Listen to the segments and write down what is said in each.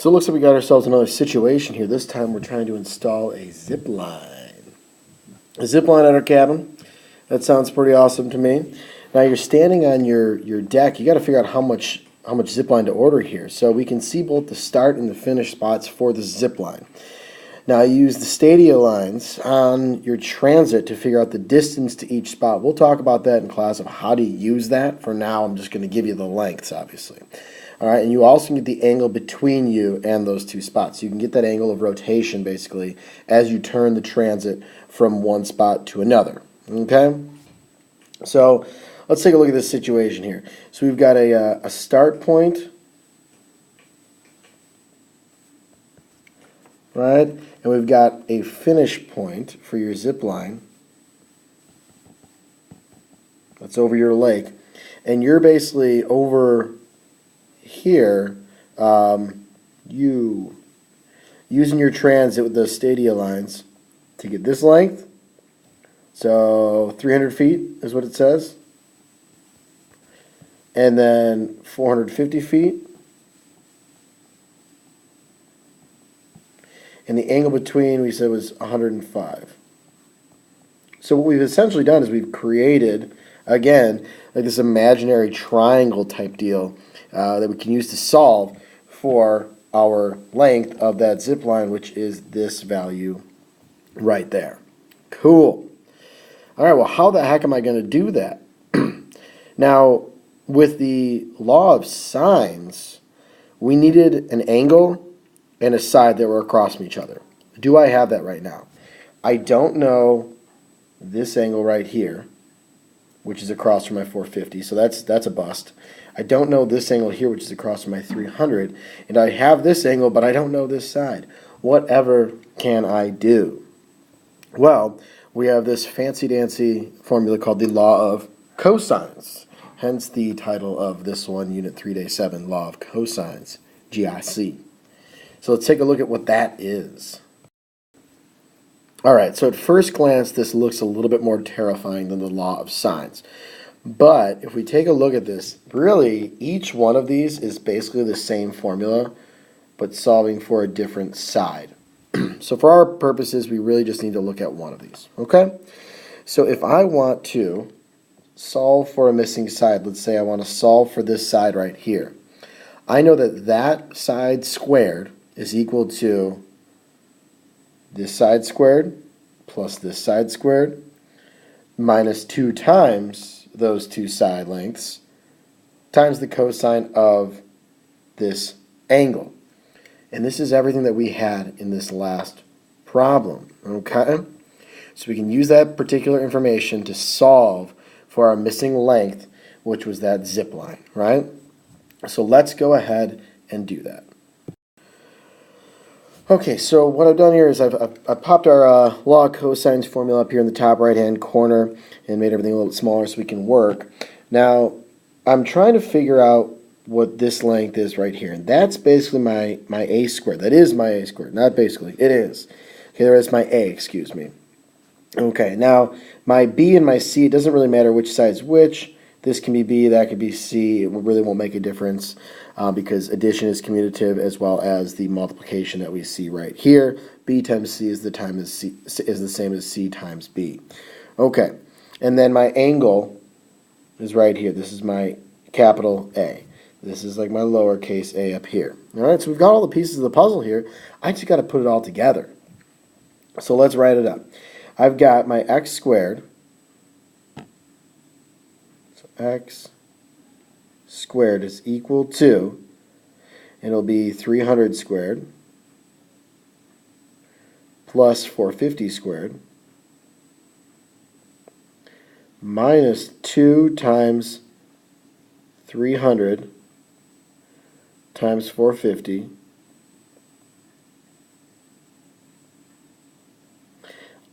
So it looks like we got ourselves another situation here. This time we're trying to install a zip line. A zip line at our cabin. That sounds pretty awesome to me. Now you're standing on your deck. You got to figure out how much zip line to order here. So we can see both the start and the finish spots for the zip line. Now use the stadia lines on your transit to figure out the distance to each spot. We'll talk about that in class of how to use that. For now, I'm just going to give you the lengths, obviously. All right, and you also get the angle between you and those two spots. You can get that angle of rotation, basically, as you turn the transit from one spot to another. Okay? So let's take a look at this situation here. So we've got a start point, right? And we've got a finish point for your zip line. That's over your lake. And you're basically over here, using your transit with those stadia lines to get this length. So 300 feet is what it says. And then 450 feet. And the angle between, we said, was 105. So what we've essentially done is we've created, again, like this imaginary triangle type deal that we can use to solve for our length of that zip line, which is this value right there. Cool. All right, well, how the heck am I going to do that? Now, with the law of sines, we needed an angle and a side that were across from each other. Do I have that right now? I don't know this angle right here, which is across from my 450, so that's a bust. I don't know this angle here, which is across from my 300, and I have this angle, but I don't know this side. Whatever can I do? Well, we have this fancy-dancy formula called the Law of Cosines, hence the title of this one, Unit 3, Day 7, Law of Cosines, GIC. So let's take a look at what that is. All right, so at first glance, this looks a little bit more terrifying than the law of sines. But if we take a look at this, really, each one of these is basically the same formula, but solving for a different side. So for our purposes, we really just need to look at one of these, okay? So if I want to solve for a missing side, let's say I want to solve for this side right here, I know that that side squared is equal to this side squared plus this side squared minus 2 times those two side lengths times the cosine of this angle. And this is everything that we had in this last problem, okay? So we can use that particular information to solve for our missing length, which was that zip line, right? So let's go ahead and do that. Okay, so what I've done here is I've popped our Law of Cosines formula up here in the top right-hand corner and made everything a little smaller so we can work. Now, I'm trying to figure out what this length is right here, and that's basically my a squared. That is my a squared, not basically. It is. Okay, there is my a, excuse me. Okay, now my b and my c, it doesn't really matter which side's which. This can be b, that could be c. It really won't make a difference because addition is commutative as well as the multiplication that we see right here. B times c is the same as c times b. Okay, and then my angle is right here. This is my capital A. This is like my lowercase a up here. All right, so we've got all the pieces of the puzzle here. I just got to put it all together. So let's write it up. I've got my x squared. So x squared is equal to, and it'll be 300 squared plus 450 squared minus 2 times 300 times 450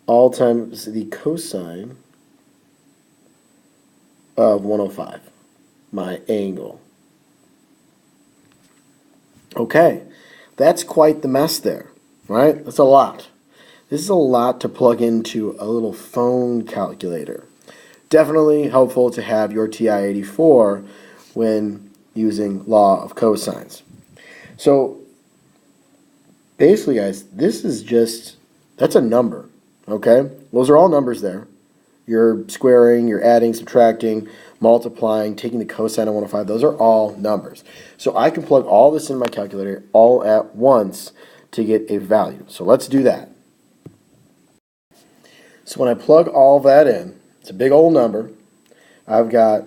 all times the cosine of 105, my angle. Okay, that's quite the mess there, right? That's a lot. This is a lot to plug into a little phone calculator. Definitely helpful to have your TI-84 when using law of cosines. So basically, guys, this is just, that's a number, okay? Those are all numbers there. You're squaring, you're adding, subtracting, multiplying, taking the cosine of 105. Those are all numbers. So I can plug all this in my calculator all at once to get a value. So let's do that. So when I plug all that in, it's a big old number. I've got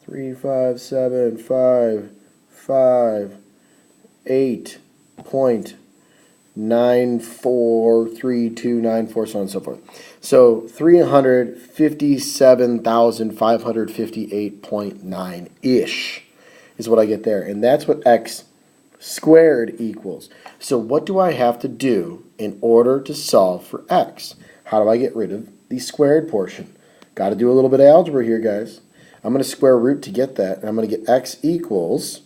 357,558.943294, so on and so forth. So 357,558.9-ish is what I get there. And that's what x squared equals. So what do I have to do in order to solve for x? How do I get rid of the squared portion? Got to do a little bit of algebra here, guys. I'm going to square root to get that, and I'm going to get x equals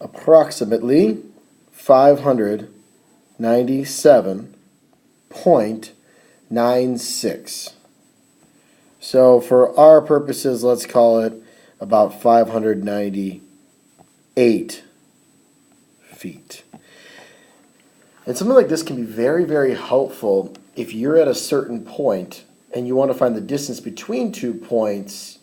approximately 597.96. So for our purposes, let's call it about 598 feet. And something like this can be very, very helpful if you're at a certain point and you want to find the distance between 2 points,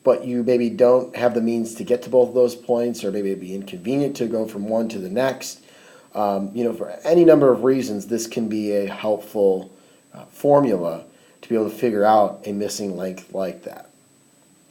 but you maybe don't have the means to get to both of those points, or maybe it'd be inconvenient to go from one to the next. For any number of reasons, this can be a helpful formula to be able to figure out a missing length like that.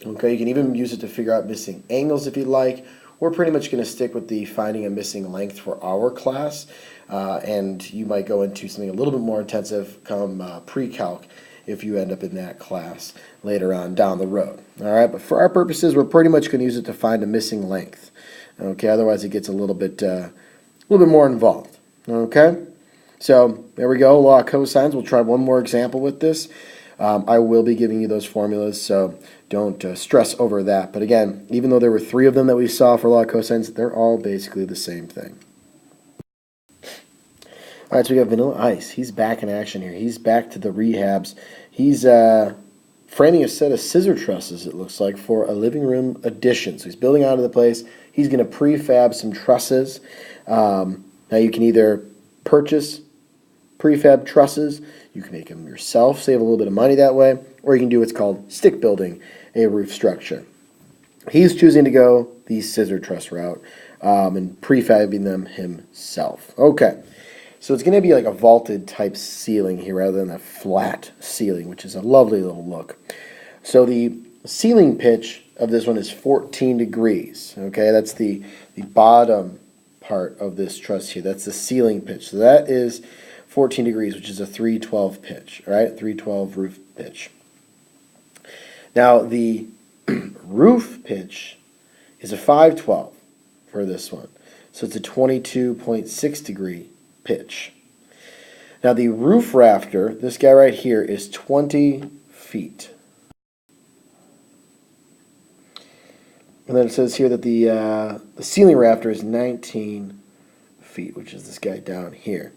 Okay, you can even use it to figure out missing angles if you'd like. We're pretty much going to stick with the finding a missing length for our class, and you might go into something a little bit more intensive come pre-calc if you end up in that class later on down the road. All right, but for our purposes, we're pretty much going to use it to find a missing length. Okay, otherwise it gets a little bit more involved. Okay, so there we go. Law of cosines. We'll try one more example with this. I will be giving you those formulas, so don't stress over that. But again, even though there were 3 of them that we saw for law of cosines, they're all basically the same thing. All right, so we got Vanilla Ice. He's back in action here. He's back to the rehabs. He's framing a set of scissor trusses, it looks like, for a living room addition. So he's building out of the place. He's going to prefab some trusses. Now you can either purchase prefab trusses, you can make them yourself, save a little bit of money that way, or you can do what's called stick building a roof structure. He's choosing to go the scissor truss route and prefabbing them himself. Okay. So it's going to be like a vaulted type ceiling here rather than a flat ceiling, which is a lovely little look. So the ceiling pitch of this one is 14 degrees. Okay, that's the bottom part of this truss here. That's the ceiling pitch. So that is 14 degrees, which is a 312 pitch, all right? 312 roof pitch. Now the roof pitch is a 512 for this one. So it's a 22.6 degree pitch. Now the roof rafter, this guy right here, is 20 feet. And then it says here that the ceiling rafter is 19 feet, which is this guy down here.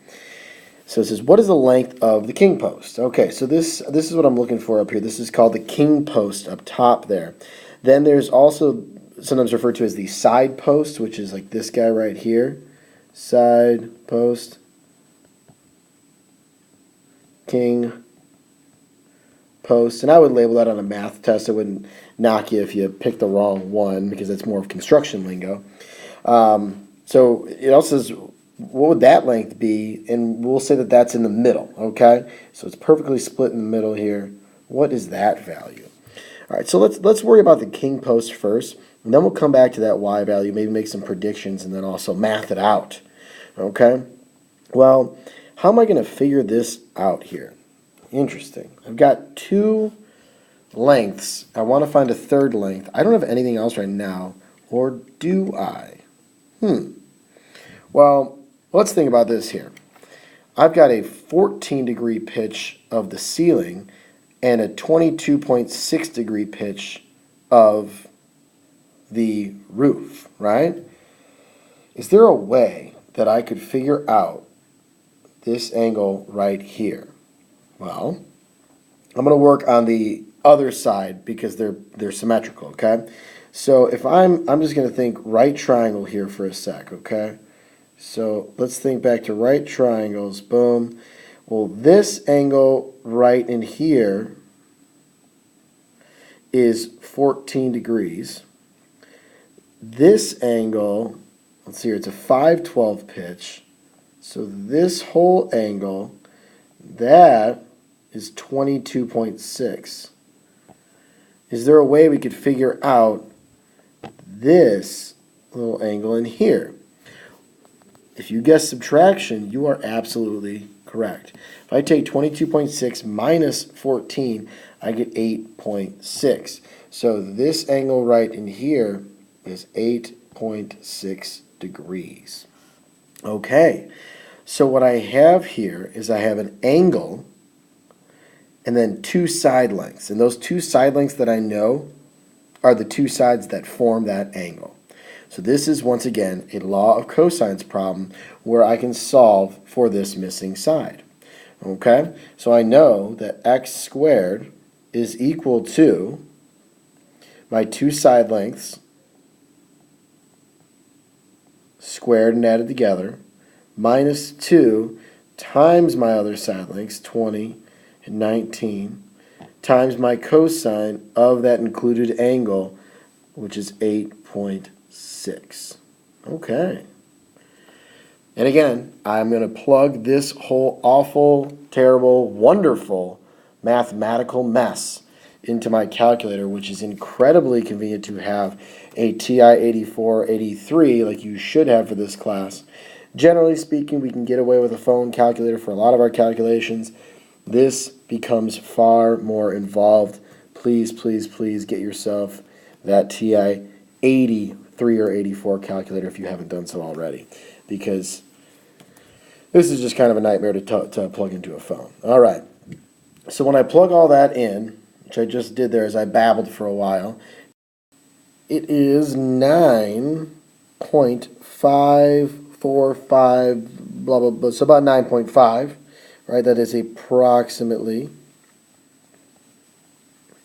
So it says, what is the length of the king post? Okay, so this is what I'm looking for up here. This is called the king post up top there. Then there's also sometimes referred to as the side post, which is like this guy right here. Side post, king post, and I would label that on a math test. I wouldn't knock you if you picked the wrong one because that's more of construction lingo. So it also says, what would that length be? And we'll say that that's in the middle, okay? So it's perfectly split in the middle here. What is that value? All right, so let's worry about the king post first, and then we'll come back to that y value, maybe make some predictions, and then also math it out. Okay, well, how am I going to figure this out here? Interesting. I've got 2 lengths. I want to find a third length. I don't have anything else right now, or do I? Well, let's think about this here. I've got a 14 degree pitch of the ceiling and a 22.6 degree pitch of the roof, right? Is there a way that I could figure out this angle right here? Well, I'm going to work on the other side because they're symmetrical, okay? So if I'm just going to think right triangle here for a sec, okay? So let's think back to right triangles. Boom. Well, this angle right in here is 14 degrees. This angle, let's see here, it's a 512 pitch. So this whole angle, that is 22.6. Is there a way we could figure out this little angle in here? If you guess subtraction, you are absolutely correct. If I take 22.6 minus 14, I get 8.6. So this angle right in here is 8.6 degrees. Okay, so what I have here is I have an angle and then two side lengths. And those two side lengths that I know are the two sides that form that angle. So this is, once again, a law of cosines problem where I can solve for this missing side. Okay, so I know that x squared is equal to my two side lengths squared and added together minus 2 times my other side lengths, 20 and 19, times my cosine of that included angle, which is 8.6. Okay. And again, I'm going to plug this whole awful, terrible, wonderful mathematical mess into my calculator, which is incredibly convenient to have a TI-84, 83 like you should have for this class. Generally speaking, we can get away with a phone calculator for a lot of our calculations. This becomes far more involved. Please, please, please get yourself that TI-83 or 84 calculator if you haven't done so already, because this is just kind of a nightmare to plug into a phone. All right, so when I plug all that in, which I just did there as I babbled for a while, it is 9.545, blah, blah, blah, so about 9.5, right? That is approximately.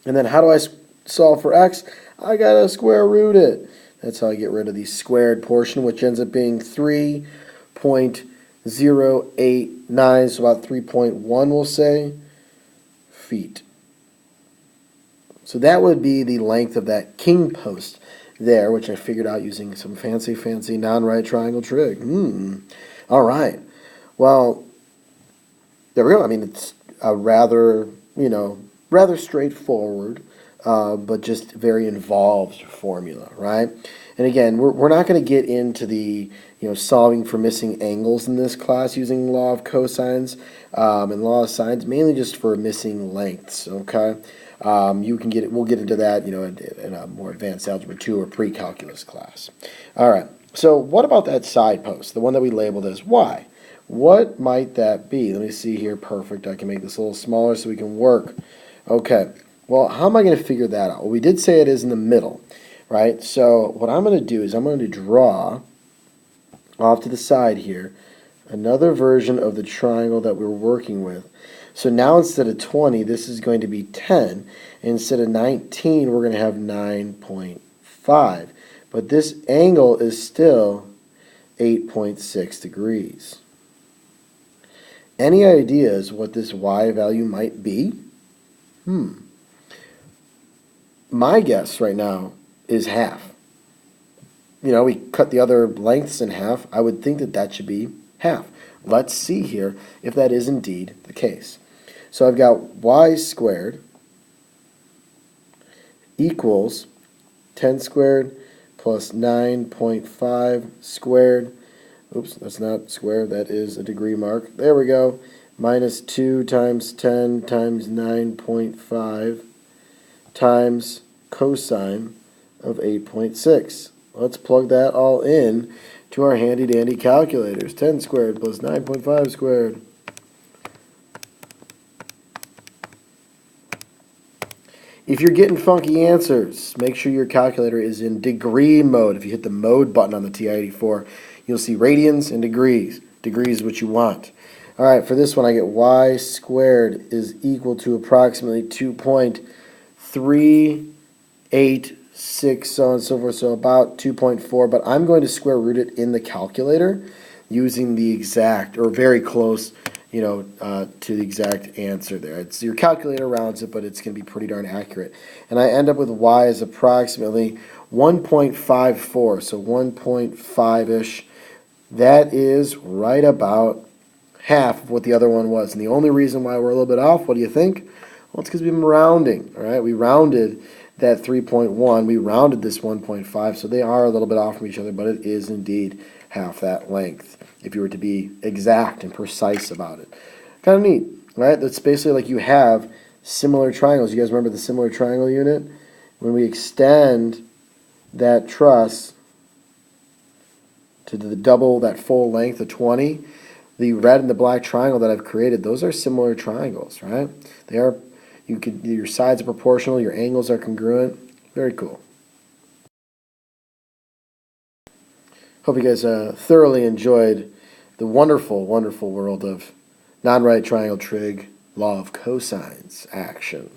And then how do I solve for x? I got to square root it. That's how I get rid of the squared portion, which ends up being 3.089, so about 3.1, we'll say, feet. So that would be the length of that king post there, which I figured out using some fancy non-right triangle trig. All right. Well, there we go. I mean, it's a rather straightforward, but just very involved formula, right? And again, we're not going to get into the solving for missing angles in this class using law of cosines and law of sines, mainly just for missing lengths. Okay, we'll get into that in a more advanced algebra 2 or pre-calculus class. All right. So what about that side post, the one that we labeled as y? What might that be? Let me see here. Perfect. I can make this a little smaller so we can work. Okay. Well, how am I going to figure that out? Well, we did say it is in the middle, right? So what I'm going to do is I'm going to draw off to the side here another version of the triangle that we're working with. So now instead of 20, this is going to be 10. Instead of 19, we're going to have 9.5. But this angle is still 8.6 degrees. Any ideas what this y value might be? My guess right now is half. We cut the other lengths in half. I would think that that should be half. Let's see here if that is indeed the case. So I've got y squared equals 10 squared plus 9.5 squared. Oops, that's not squared, that is a degree mark. There we go. Minus 2 times 10 times 9.5 times cosine of 8.6. Let's plug that all in to our handy-dandy calculators. 10 squared plus 9.5 squared. If you're getting funky answers, make sure your calculator is in degree mode. If you hit the mode button on the TI-84, you'll see radians and degrees. Degrees is what you want. All right, for this one, I get y squared is equal to approximately 2.383 6, so on and so forth, so about 2.4, but I'm going to square root it in the calculator using the exact, or very close, to the exact answer there. It's your calculator rounds it, but it's going to be pretty darn accurate. And I end up with y is approximately 1.54, so 1.5-ish. That is right about half of what the other one was. And the only reason why we're a little bit off, what do you think? Well, it's because we've been rounding, all right? We rounded that 3.1. We rounded this 1.5, so they are a little bit off from each other, but it is indeed half that length, if you were to be exact and precise about it. Kind of neat, right? That's basically like you have similar triangles. You guys remember the similar triangle unit? When we extend that truss to the double, that full length of 20, the red and the black triangle that I've created, those are similar triangles, right? They are, your sides are proportional, your angles are congruent. Very cool. Hope you guys thoroughly enjoyed the wonderful, wonderful world of non-right triangle trig, law of cosines action.